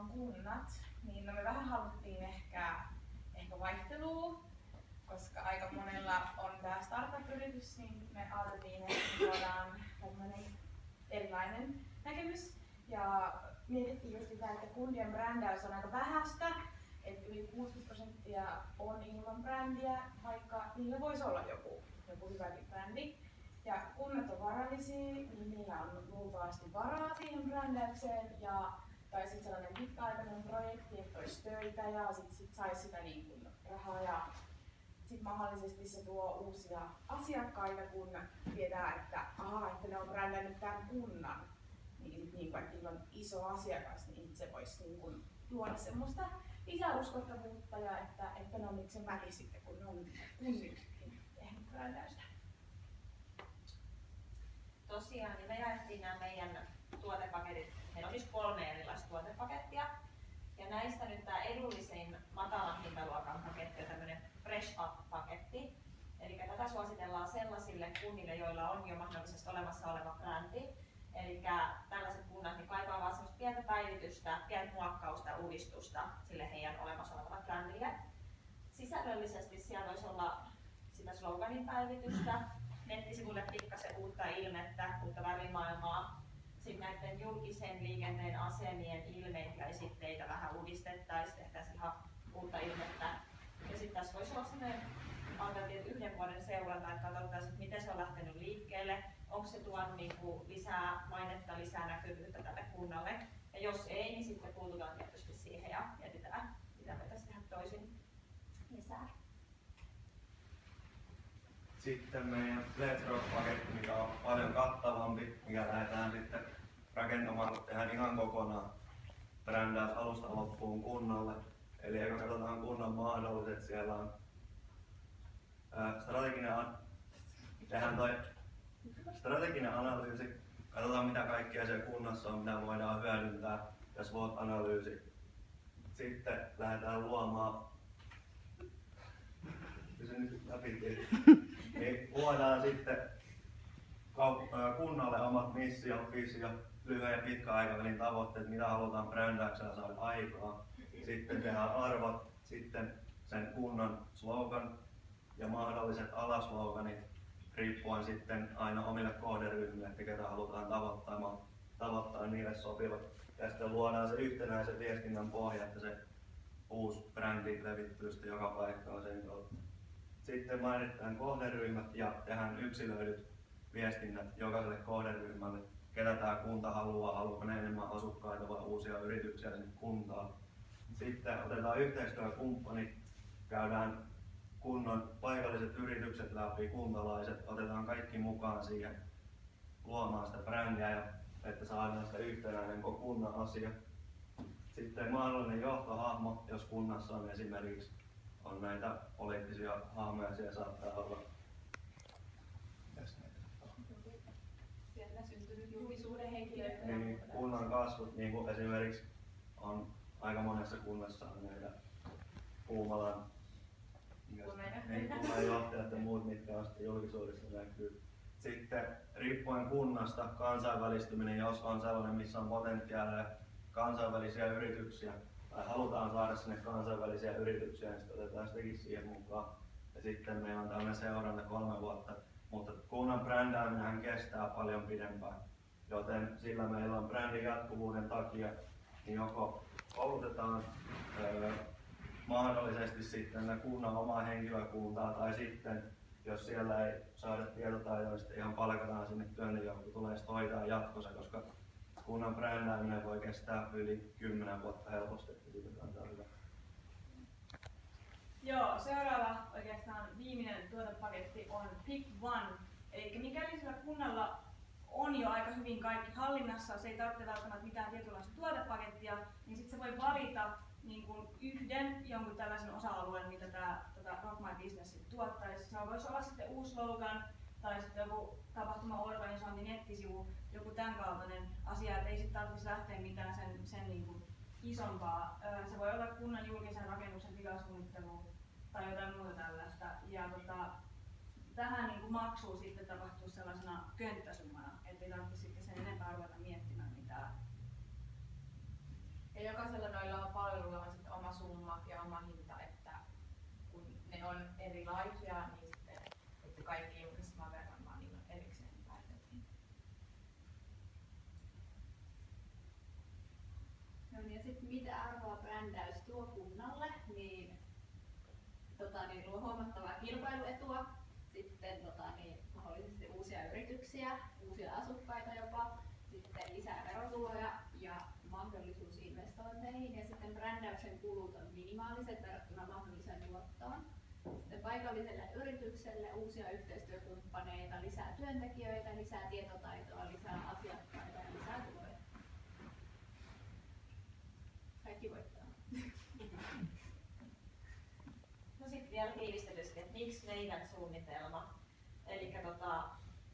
on kunnat, niin no me vähän haluttiin ehkä vaihtelua, koska aika monella on tää startup-yritys, niin me ajateltiin, että tuodaan tämmönen erilainen näkemys. Ja mietittiin just sitä, että kundien brändäys on aika vähäistä, että yli 60% on ilman brändiä, vaikka niillä voisi olla joku hyväkin brändi. Ja kunnat on varallisia, niin niillä on luultavasti varaa siihen brändäykseen, tai sitten sellainen pitkäaikainen projekti, että olisi töitä ja sit saisi sitä niin kuin rahaa. Ja sitten mahdollisesti se tuo uusia asiakkaita, kun tietää, että ne on brändännyt tämän kunnan. Niin vaikka niillä on iso asiakas, niin se voisi niin kuin luoda semmoista lisäuskottavuutta ja että ne on miksen väli sitten, kun ne on kunnillekin tehnyt brändäystä. Tosiaan, niin me jaettiin nämä meidän tuotepaketit. Meillä on siis 3 erilaista tuotepakettia. Ja näistä nyt tämä edullisin matalan hintaluokan paketti on tämmöinen Fresh Up-paketti. Eli tätä suositellaan sellaisille kunnille, joilla on jo mahdollisesti olemassa oleva brändi. Eli tällaiset kunnat niin kaipaavat vain semmoista pientä päivitystä, pientä muokkausta ja uudistusta sille heidän olemassa olevalle brändille. Sisällöllisesti siellä voisi olla sitä sloganin päivitystä, nettisivuille pikkasen uutta ilmettä, uutta värimaailmaa. Sitten näiden julkisen liikenteen asemien ilmeitä ja esitteitä vähän uudistettaisiin, tehtäisiin ihan uutta ilmettä. Ja sitten tässä voisi olla sellainen yhden vuoden seuranta, että katsottaisiin, miten se on lähtenyt liikkeelle, onko se tuonut niinku lisää mainetta, lisää näkyvyyttä tälle kunnalle. Ja jos ei, niin sitten puututaan tietysti siihen ja mietitään, mitä voitaisiin tehdä toisin lisää. Sitten meidän Let's Rock-paketti, mikä on paljon kattavampi, mikä lähdetään sitten rakentamaan, tehdään ihan kokonaan brändäys alusta loppuun kunnalle. Eli kun katsotaan kunnan mahdolliset, siellä on strateginen analyysi, katsotaan mitä kaikkea siellä kunnassa on, mitä voidaan hyödyntää, ja SWOT-analyysi. Sitten lähdetään luomaan, niin luodaan sitten kunnalle omat missio, visio, lyhyen ja pitkän aikavälin tavoitteet, mitä halutaan brändäyksellä saada aikaan. Sitten tehdään arvot, sitten sen kunnan slogan ja mahdolliset alasloganit riippuen sitten aina omille kohderyhmille, että ketä halutaan tavoittaa niille sopivat. Ja sitten luodaan se yhtenäisen viestinnän pohja, että se uusi brändi levittyy sitten joka paikkaan sen kautta. Sitten mainitaan kohderyhmät ja tehdään yksilöidyt viestinnät jokaiselle kohderyhmälle, ketä tämä kunta haluaa, haluaako ne enemmän asukkaita vai uusia yrityksiä sinne kuntaan. Sitten otetaan yhteistyökumppanit, käydään kunnan paikalliset yritykset läpi, kuntalaiset, otetaan kaikki mukaan siihen luomaan sitä brändiä ja että saadaan sitä yhtenäinen koko kunnan asia. Sitten mahdollinen johtohahmo, jos kunnassa on esimerkiksi näitä poliittisia hahmoja, siellä saattaa olla. Siellä syntynyt julkisuuden henkilöitä. Niin, kunnan kasvut, niin kuin esimerkiksi on aika monessa kunnassa on näitä Puumalan kunnanjohtajat ja muut, mitkä on sitten julkisuudessa näkyy. Sitten riippuen kunnasta kansainvälistyminen, jos on sellainen, missä on potentiaalia kansainvälisiä yrityksiä tai halutaan saada sinne kansainvälisiä yrityksiä, niin sitten otetaan sitäkin siihen mukaan. Ja sitten meillä on tällainen seuranta 3 vuotta, mutta kunnan brändääminen kestää paljon pidempään, joten sillä meillä on brändin jatkuvuuden takia, niin joko koulutetaan mahdollisesti sitten kunnan omaa henkilökuntaa tai sitten jos siellä ei saada tietotaitoa, niin sitten ihan palkataan sinne työntekijä, kun tulee sitten hoitaa jatkossa, koska kunnan brändääminen voi kestää yli 10 vuotta helposti, että siitä kantaa hyvä. Joo, seuraava oikeastaan viimeinen tuotepaketti on Pick One. Eli mikäli sillä kunnalla on jo aika hyvin kaikki hallinnassa, se ei tarvitse välttämättä mitään tietynlaista tuotepakettia, niin sitten se voi valita niin kuin yhden jonkun tällaisen osa-alueen, mitä tämä Rock My Business tuottaisi. Se voisi olla sitten uusi slogan tai sitten joku tapahtuma-organisointi, nettisivu, joku tämän kaltainen asia, että ei sitten tarvitsisi lähteä mitään sen niin kuin isompaa. Se voi olla kunnan julkisen rakennuksen tilasuunnittelu tai jotain muuta tällaista. Ja tähän niin kuin maksuu sitten tapahtuu sellaisena könttäsummana, ettei tarvitse sitten sen enempää ruveta miettimään mitään. Ja jokaisella noilla palveluilla on sitten oma summa ja oma hinta, että kun ne on erilaisia, niin sitten että kaikki julkisesti saman verran, vaan niillä on erikseen päätettiin. No niin, ja sitten mitä arvoa brändäys tuo kunnalle, niin luo huomattavaa kilpailuetua, sitten mahdollisesti uusia yrityksiä, uusia asukkaita jopa, sitten lisää verotuloja ja mahdollisuus investointeihin, ja sitten brändäyksen kulut on minimaaliset verrattuna mahdolliseen tuottoon. Sitten paikalliselle yritykselle uusia yhteistyökumppaneita, lisää työntekijöitä, lisää tietotaitoa, lisää asiakkaita ja lisää tuloja. Kaikki voittaa. No sitten vielä tiivistetysti, että miksi meidän suunnitelma. Eli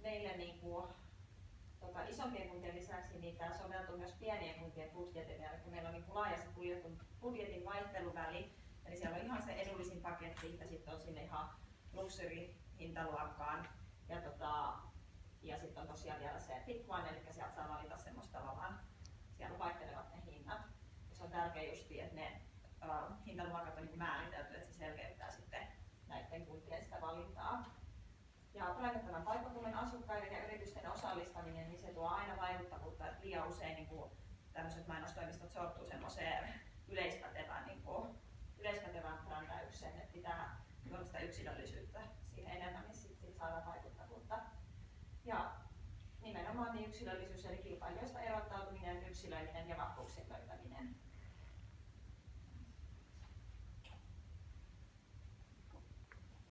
meille isompien kuntien lisäksi niin tämä soveltuu myös pienien kuntien budjetille. Eli meillä on laajasti budjetin vaihteluväli. Eli siellä on ihan se edullisin paketti ja sitten on sinne ihan luksurihintaluokkaan. Ja sitten on tosiaan vielä se pick one, eli sieltä saa valita semmoista tavallaan, siellä vaihtelevat ne hinnat. Ja se on tärkeää justi, että ne hintaluokat on määritelty, että se selkeyttää sitten näiden kuntien sitä valintaa. Ja painottavan paikkakunnan asukkaiden ja yritysten osallistaminen, niin se tuo aina vaikuttavuutta, että liian usein tämmöiset mainostoimistot sortuu semmoiseen yleispätevään brändäykseen, että pitää olla sitä yksilöllisyyttä siihen enemmän, niin sitten saadaan vaikuttavuutta. Ja nimenomaan niin yksilöllisyys eli kilpailijoista erottautuminen, yksilöllinen ja vahvuuksien